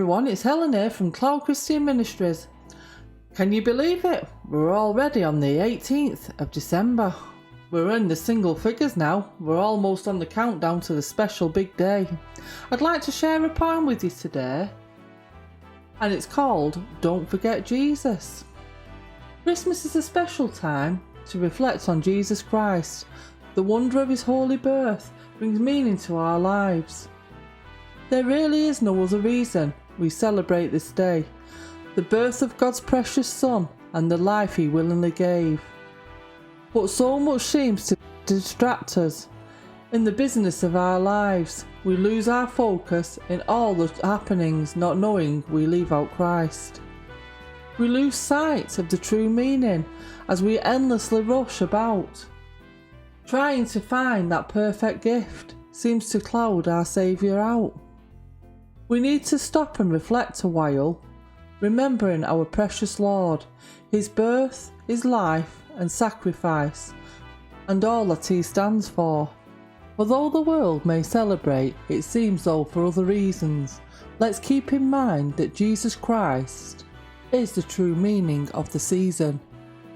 everyone, it's Helen here from Cloud Christian Ministries. Can you believe it? We're already on the 18th of December. We're in the single figures now. We're almost on the countdown to the special big day. I'd like to share a poem with you today, and it's called Don't Forget Jesus. Christmas is a special time to reflect on Jesus Christ. The wonder of his holy birth brings meaning to our lives. There really is no other reason we celebrate this day. The birth of God's precious Son and the life he willingly gave. But so much seems to distract us. In the business of our lives, we lose our focus in all the happenings, not knowing we leave out Christ. We lose sight of the true meaning as we endlessly rush about. Trying to find that perfect gift seems to cloud our Saviour out. We need to stop and reflect a while, remembering our precious Lord, his birth, his life and sacrifice, and all that he stands for. Although the world may celebrate, it seems though for other reasons, let's keep in mind that Jesus Christ is the true meaning of the season.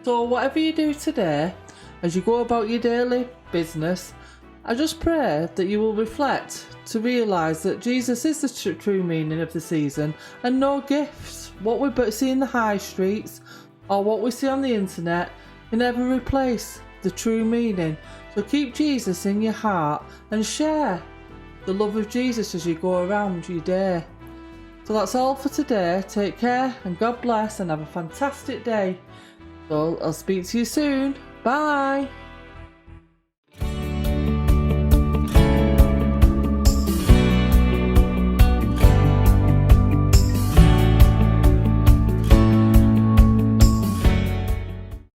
So whatever you do today, as you go about your daily business, I just pray that you will reflect to realise that Jesus is the true meaning of the season, and no gifts, what we see in the high streets or what we see on the internet, can ever replace the true meaning. So keep Jesus in your heart and share the love of Jesus as you go around your day. So that's all for today. Take care and God bless and have a fantastic day. So I'll speak to you soon. Bye.